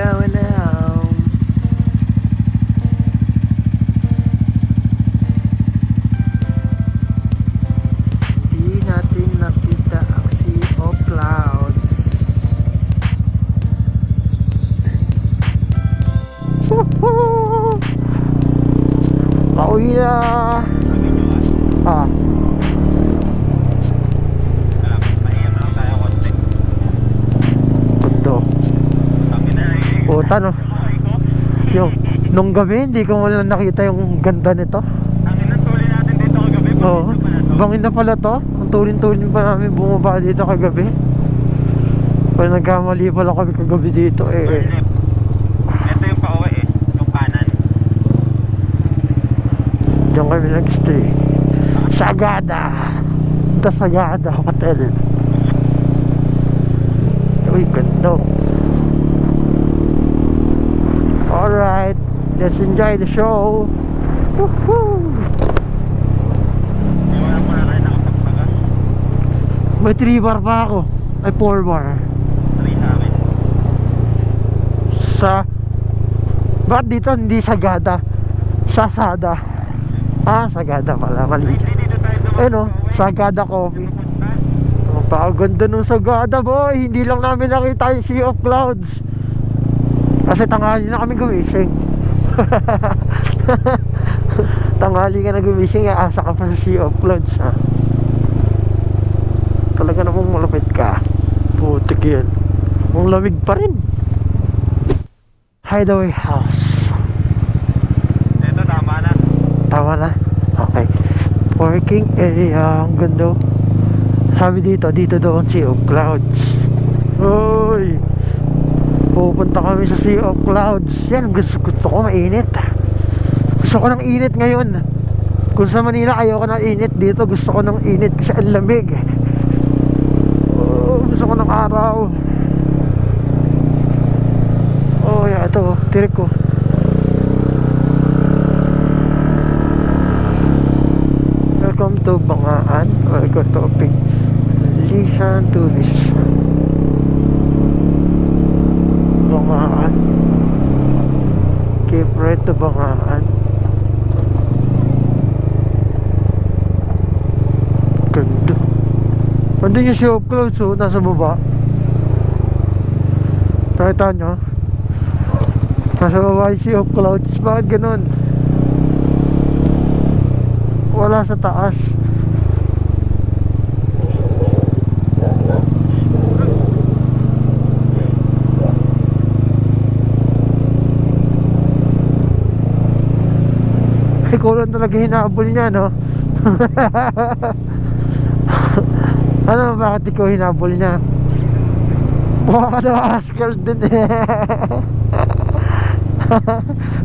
going home. Di natin nakita ang sea of clouds. Pauwi na. Ah. Kundo. Puta no. Nung gabi hindi ko wala nakita yung ganda nito. Ang inantuli natin dito kagabi. Oo. Bangin na pala to. Ang tulin-tulin pa namin bumaba dito kagabi. Pero nagkamali pala kami kagabi dito eh. Ito yung pauwi eh. Yung kanan. Diyan kami nag-stay. Sagada. The Sagada Hotel. Uy, ganda. Alright, let's enjoy the show. Woohoo! Wala po na tayo nakapagpagas. May 3 bar pa ako. Ay 4 bar. Try sa akin. Bakit dito hindi Sagada? Sasada. Ah, Sagada pala. Mali. Hindi dito tayo Eh no, Sagada Coffee. Napakaganda nung Sagada boy. Hindi lang namin nakita yung Sea of Clouds. Kasi tanghali na kami gumising. Tanghali ka na gumising, asa ka pa sa Sea of Clouds ha. Talaga namang malapit ka. Putik yan. Ang lamig pa rin. Hideaway House. Ito tama na. Tama na? Okay. Parking area. Ang ganda. Sabi dito daw ang Sea of Clouds. Uy, pupunta kami sa Sea of Clouds. Yan, gusto ko mainit. Gusto ko ng init ngayon. Kung sa Manila ayoko ng init, dito gusto ko ng init kasi ang lamig. Oh, gusto ko ng araw. Oh yeah, ito tirik ko. Welcome to Bangaan. Welcome to Lisan Tourist. Bangaan. Keep right to Bangaan. Ganda. Andun yung Sea of Clouds oh, nasa baba. Nakita nyo? Nasa baba yung Sea of Clouds. Bakit ganun? Wala sa taas. Ikaw lang talaga hinabol niya, no? Ano, bakit ikaw hinabol niya? Mukha ka daw askal din eh.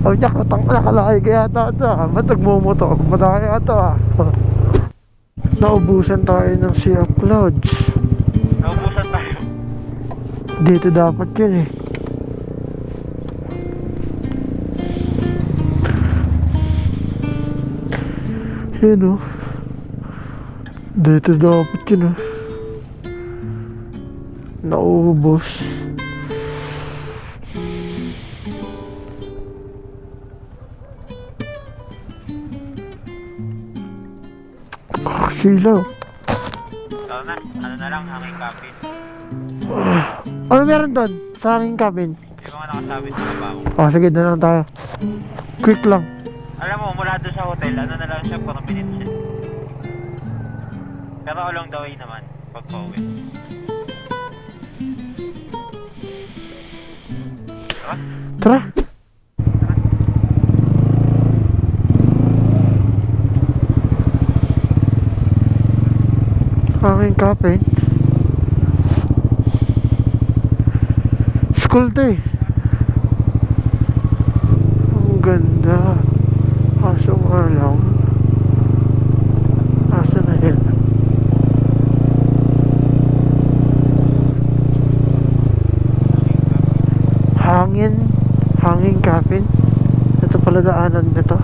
Sabi niya, nakalaki kaya ata ito ah. Ba't nagmumoto? Madaki ata ah. Naubusan tayo ng Sea of Clouds. Naubusan tayo. Dito dapat yun eh. Yun oh. Dito dapat yun oh. Naubos. Silaw. Ikaw na. Ano na lang, hanging cabin. Ano meron doon? Sa aking cabin. Yung mga nakasabit sa babaw. Oh, sige, doon lang tayo. Quick lang. Alam mo, mula doon sa hotel, ano na lang siya, 4 minutes siya. Pero along the way naman, pag pauwi. Tara. Tara. Aking cabin. School to eh. Ang ganda. Kaso nga lang, asa na yan? Hanging cabin. Ito pala daanan nito.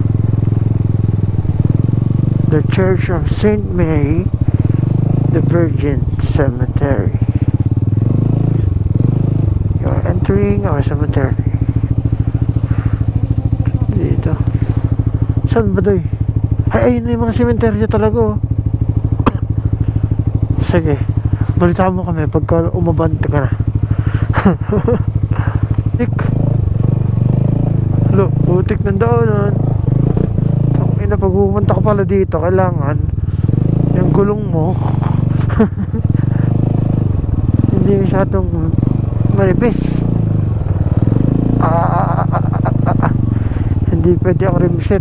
The Church of St. Mary the Virgin Cemetery. Your Entering our cemetery. Dito. Saan ba doy? Ay, ayun na yung mga cemetery talaga oh. Sige, balitaan mo kami pagka umabante ka na. Tik. Lo, putik ng daanan. Ina, pag pumunta ka pala dito, kailangan yung gulong mo hindi masyadong manipis. Hindi pwede ang rim set.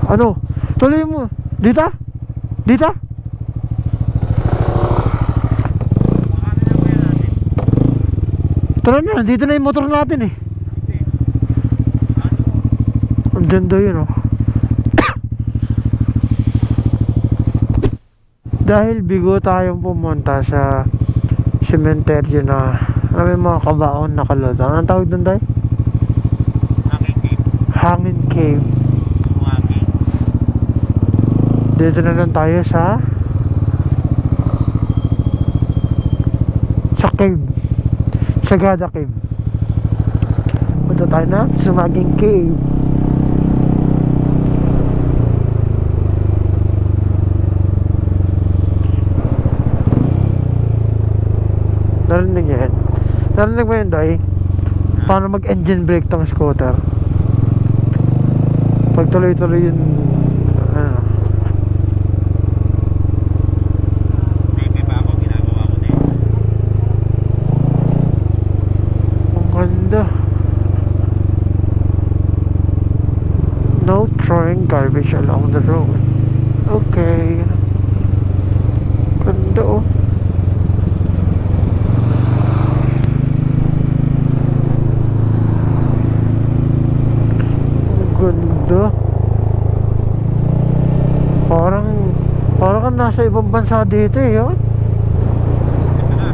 Ano? Tuloy mo. Dito? Dito? Tara na, dito na yung motor natin eh. Ang ganda yun oh. Dahil bigo tayong pumunta sa sementeryo na may mga kabaon na kalota. Anong tawag doon tayo? Hangin cave. Hangin Cave. Hangin. Dito na lang tayo sa cave. Sagada Cave. Punta tayo na sa Maging Cave. Narinig yan? Narinig mo yun, Day? Paano mag-engine brake tong scooter? Pag tuloy-tuloy yun, ano? Maybe pa ako, ginagawa ko na yun. Ang ganda. No throwing garbage along the road. Okay. Ganda oh. Ganda. Parang ka nasa ibang bansa dito eh, yun. Ito na.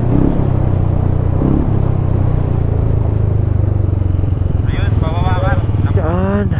Ayun, bababa ka. Yan.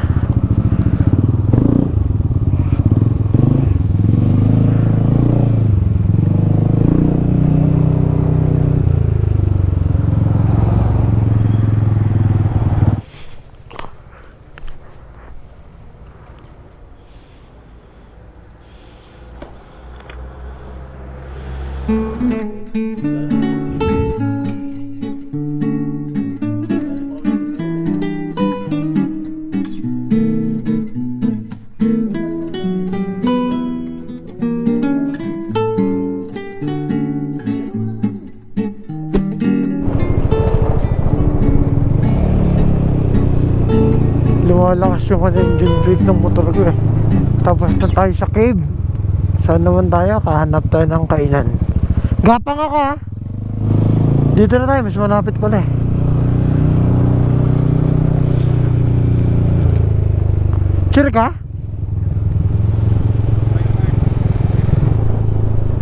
Lumalakas yung engine brake ng motor ko eh. Tapos na tayo sa cave. Saan naman tayo? Kahanap tayo ng kainan. Gapang ako ha. Dito na tayo, mas malapit pala eh. Sure ka?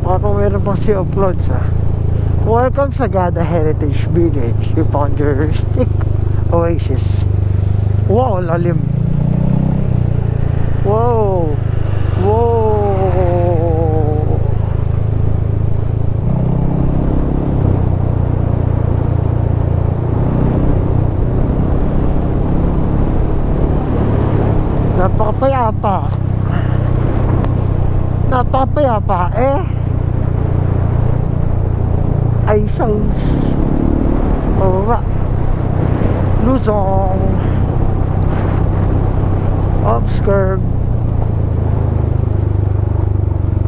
Parang meron pang sea of clouds ha. Welcome sa Sagada Heritage Village. You found your stick oasis. Wow, lalim. Wow. Wow. Napakapayapa. Napakapayapa eh. Ay sus. Baba. Luzon. Upskirt.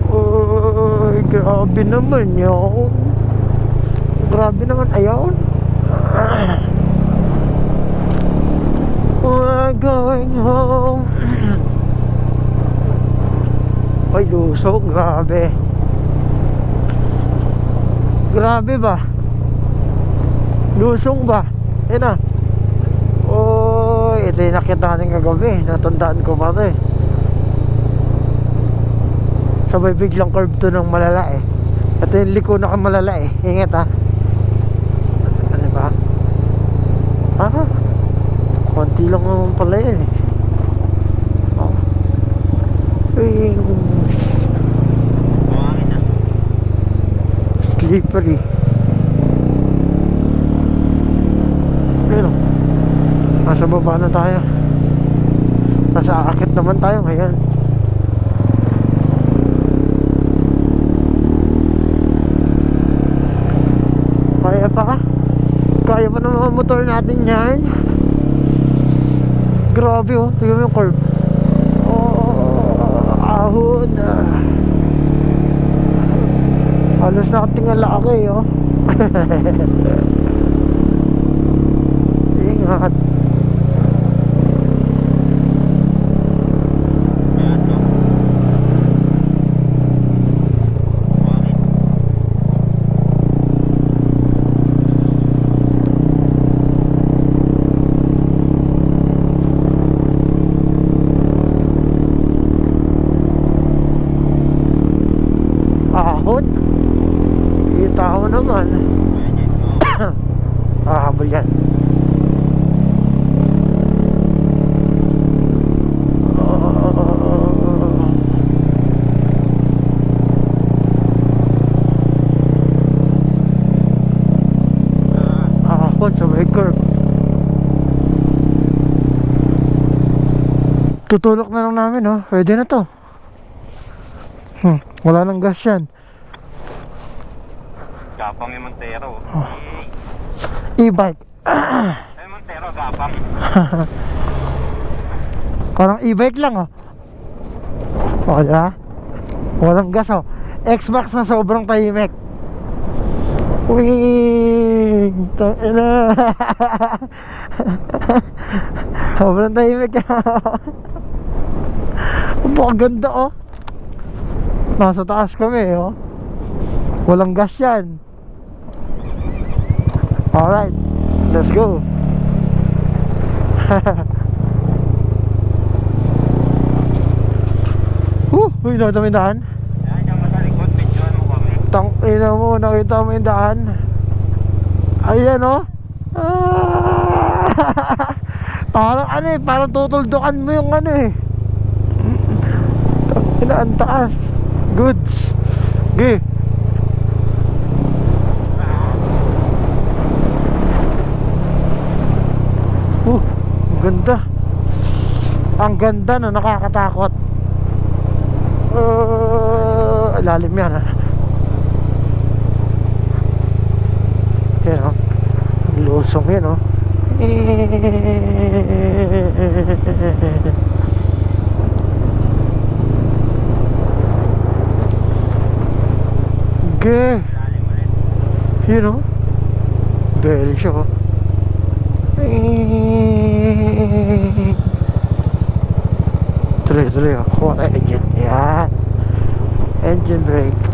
Uy, grabe naman yun. Grabe naman ayun. We're going home. Ay, Luso, grabe. Grabe ba? Lusong ba? Yan na. Ito yung nakita natin kagabi. Natandaan ko pa ito eh. Sabay biglang curve to ng malala eh. Ito yung liko na kang malala eh. Ingat ha. Ano ba? Konti lang naman pala yan eh. Buhangin na. Slippery. Nasa baba na tayo. Nasa aakit naman tayo ngayon. Kaya pa ka? Kaya pa naman ang motor natin yan. Grabe oh, tingnan mo yung curve. Oh, ahon. Halos nakatingala ako eh oh. Ingat. Ahon. Kita ko naman. Habol yan. Ahon sa may curve. Tutulok na lang namin oh. Pwede na to. Wala nang gas yan. Gapang yung Montero. E-bike. Ay, Montero, gapang. Parang e-bike lang oh. O diba? Walang gas oh. X-Max na sobrang tahimik. Wing! Tangina. Sobrang tahimik. Ganda oh. Nasa taas kami oh. Walang gas yan. Alright, let's go. Uy, nakita mo yung daan? Yan, yung masalikot, medyoan mo kami. Tangina mo, nakita mo yung daan? Ayan oh. Parang ano eh, parang tutuldukan mo yung ano eh. Tangina, ang taas. Goods. Okay. Ang ganda. Ang ganda no, nakakatakot. Lalim yan ha. Yan o. Lusong yan o. Okay. Yun o. Beli siya o. Tuloy o. Kuha na engine. Yan. Engine brake.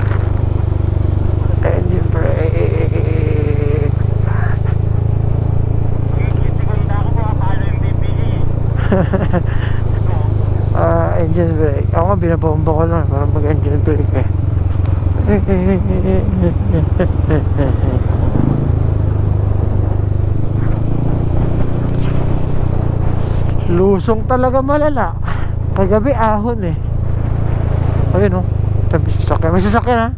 Engine brake. Segunda ako po, akala yung BPE. Engine brake. Ako nga binabomba ko lang para mag engine brake eh. Lusong talaga malala. Kagabi ahon eh. Ayun oh. Tabi sasakyan. May sasakyan ha.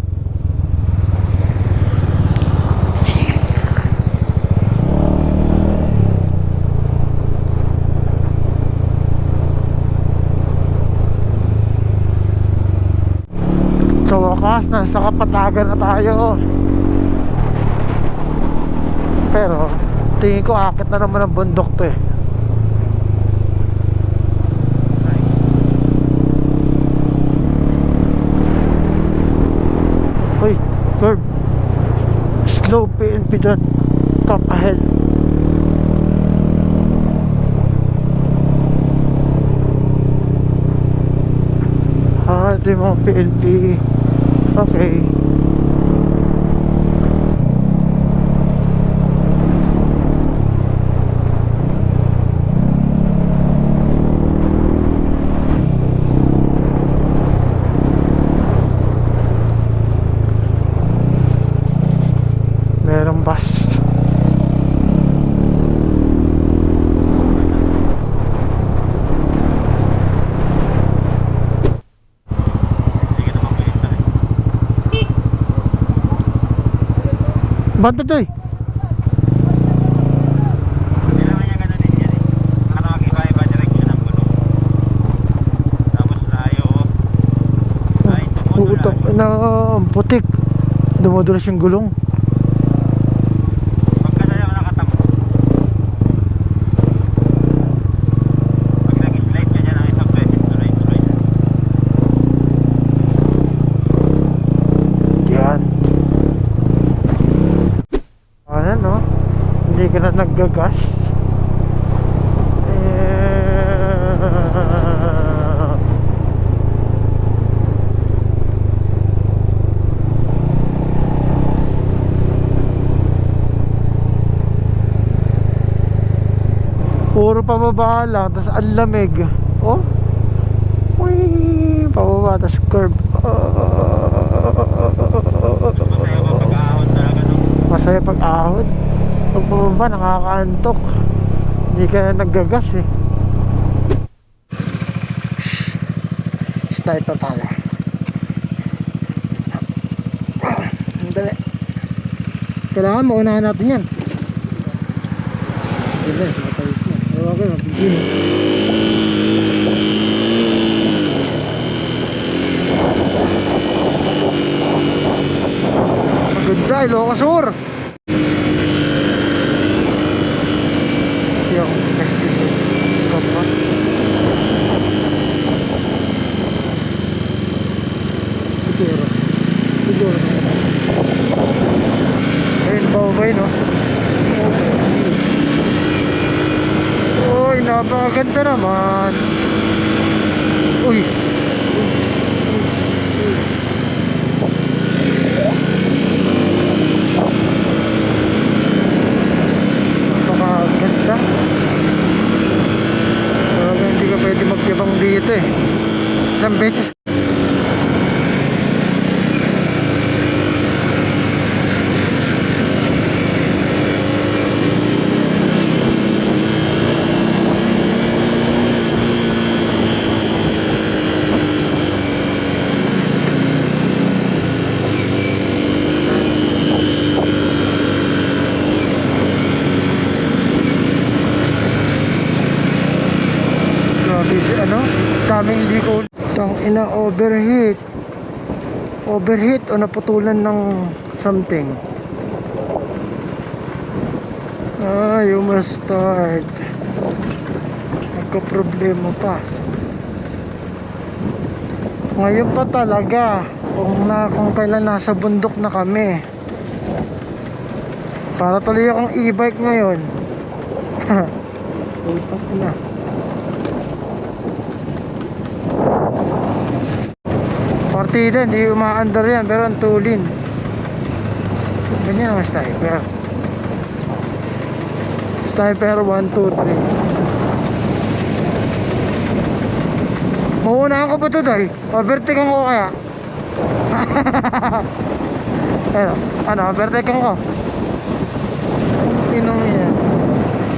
Sa wakas, nasa Kapatagan na tayo. Pero tingin ko akit na naman ang bundok to eh. Uy, curve. Slow PNP doon. Top ahead. Ito yung mga PNP. Okay. Merong bus. Banda to eh. Hindi naman niya ganun din yan eh. Ano, ang putik. Dumudulas yung gulong. Pagka na naman nakatampo. Pag nag-slide ka dyan ang isang beses, tuloy-tuloy na. Yan. Ano no? Hindi ka na naggagas. Puro pababa lang, tapos ang lamig. Oh, uy, pababa, tapos curve. Masaya ba pag-aahon talaga no? Masaya pag ahon. Pag pababa, nakakaantok. Hindi ka na naggagas eh. Sniper tayo. Dali. Kailangan maunahan natin yan. Diba, matalis na. Okay, mabigyan. Maganda, Ilocos Sur. Hindi ako kasi kapag siguro ayun, bawabay no. Uy, napakaganda naman. Uy. Napakaganda. Talaga hindi ka pwede magyabang dito eh. Isang beses. Ano? Daming liko. Tang ina, overheat. Overheat o naputulan ng something. You must start. Nagka-problema pa. Ngayon pa talaga. Kung kailan nasa bundok na kami. Para tuloy akong e-bike ngayon. Utak na. Partida, hindi umaandar yan, pero ang tulin. Ganyan naman sniper. Sniper 1, 2, 3. Mauunahan ko pa ito dahil overtaken ko kaya. Ano, overtaken ko. Tinong yan.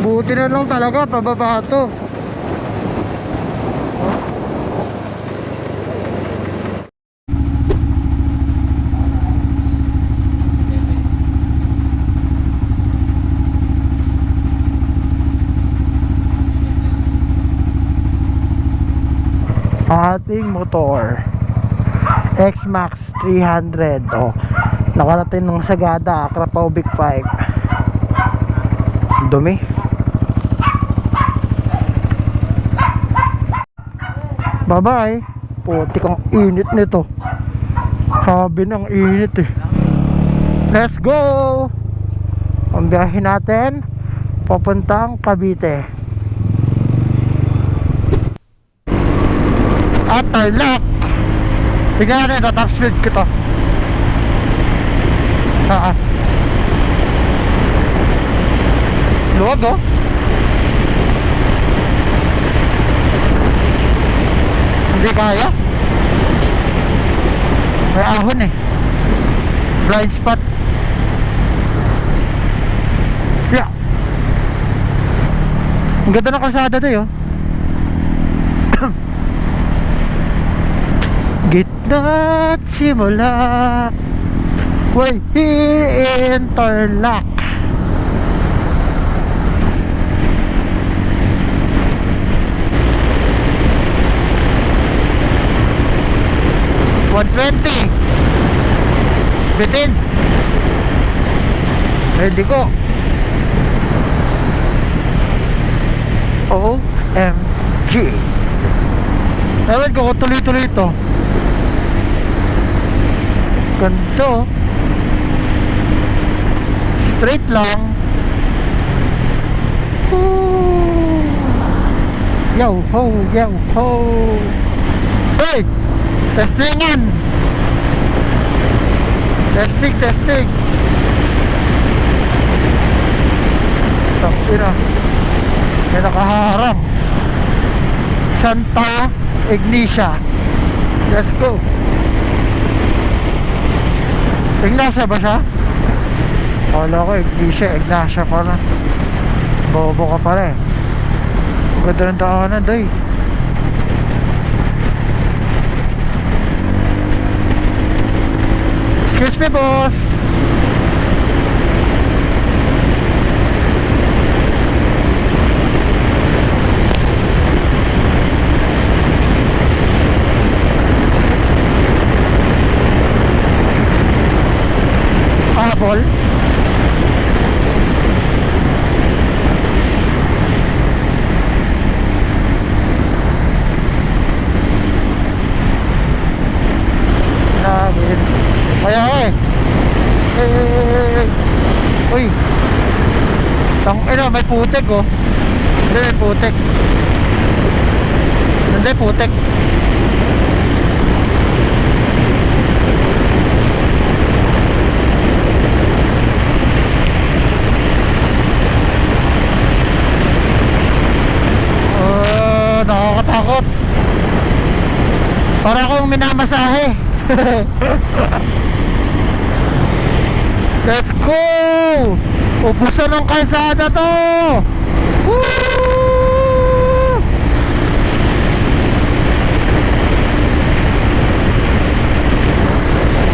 Buti na lang talaga, pababa ito. Ating motor X-Max 300 nakarating ng Sagada, Krapaw Big 5. Dumi. Bye bye. Putik ang init nito. Sabi ng init eh. Let's go. Ang biyahe natin papuntang Cavite. At Tarlac. Tingnan natin ito, top speed ko to. Luwag oh. Hindi kaya. May ahon eh. Blind spot. Yeah. Ang ganda ng kalsada to yun. Gitna't simula. We're here in Tarlac. $120. Bitin. Ready ko. OMG. Ewan ko kung tuloy-tuloy ito. Ganito. Straight lang. Woo. Yo ho, yo ho. Hey! Testingan! Testing, testing. Tangina. May nakaharang. Santa Ignacia. Let's go. Ignacia ba siya? Kala ko Ignacia pala. Bobo ka pala eh. Ang ganda ng daanan doy. Excuse me boss. Habol. Namin. Kaya uy. May putik oh. Hindi, may putik. Hindi, putik. Nakakatakot. Para akong minamasahe. Let's go! Ubusan ng kalsada to! Woo!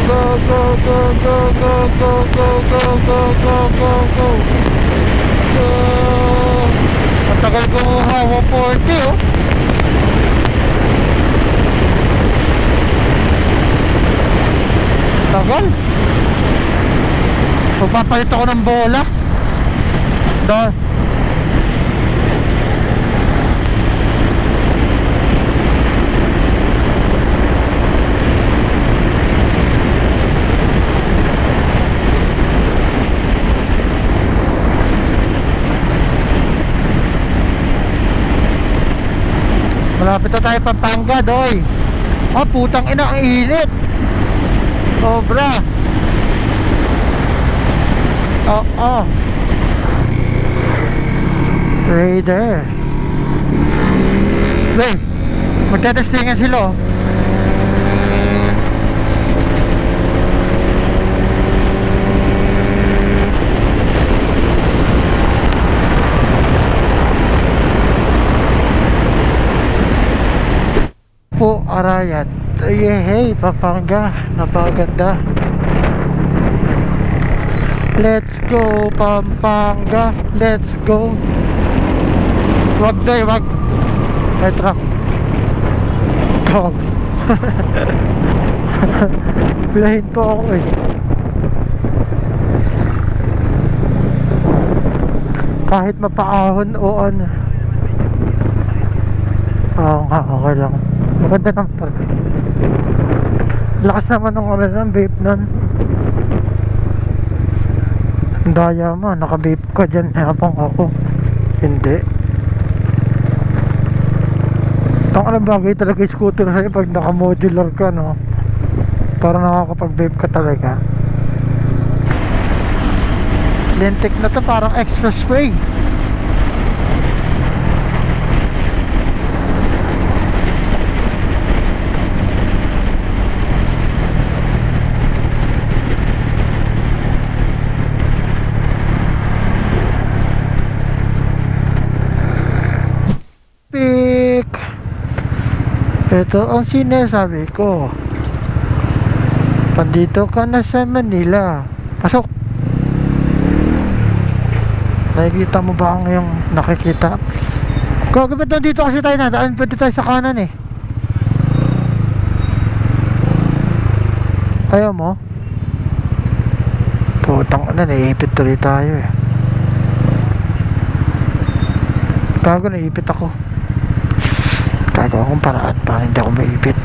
Go, go, go, go, go, go, go, go, go, go, go, go. Ang tagal kumuha 140 oh. Tagal. Magpapalit ako ng bola. Doon. Malapit na tayo Pampanga, doy. Oh, putang ina, ang init. Sobra. Oh. Raider. Wait, magtatestingan sila oh. Po Arayat. Hey, Pampanga. Napakaganda. Let's go Pampanga. Let's go. Wag doy, wag. May truck. Dog. Pilahin to ako eh. Kahit mapaahon o ano. Oo nga, okay lang. Maganda naman talaga. Lakas naman ng ano ng vape nun. Daya mo, naka-vape ka dyan habang ako hindi. Ang alam bagay talaga yung scooter sa'yo pag naka-modular ka, no? Para nakakapag-vape ka talaga. Lintik na to, parang expressway. Ito ang sinasabi ko. Pandito ka na sa Manila. Pasok. Nakikita mo ba ang yung nakikita? Kung ba't dito kasi tayo nadaan, pwede tayo sa kanan eh. Ayaw mo? Putang na, naiipit tuloy tayo eh. Gago, naiipit ako. Gago akong paraan para hindi ako maipit.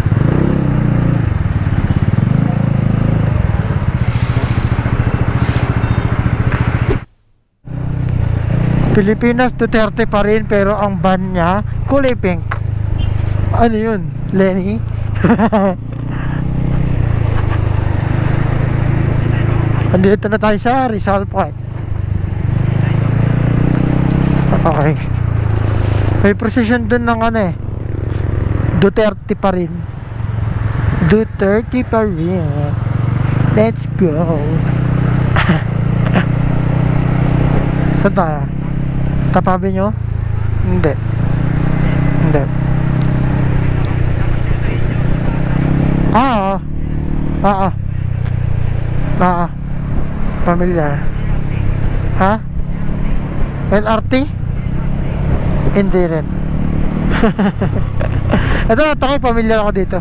Pilipinas Duterte pa rin, pero ang ban niya kulay pink. Ano yun? Lenny? Andito na tayo sa Rizal Park. Okay. May procession dun ng ano eh, Duterte pa rin. Duterte pa rin. Let's go. Saan tayo? Tapabi nyo? Hindi. Hindi. Ah, ah. Ah. Familiar. Ha? LRT? Hindi rin. Ito, familiar ako dito.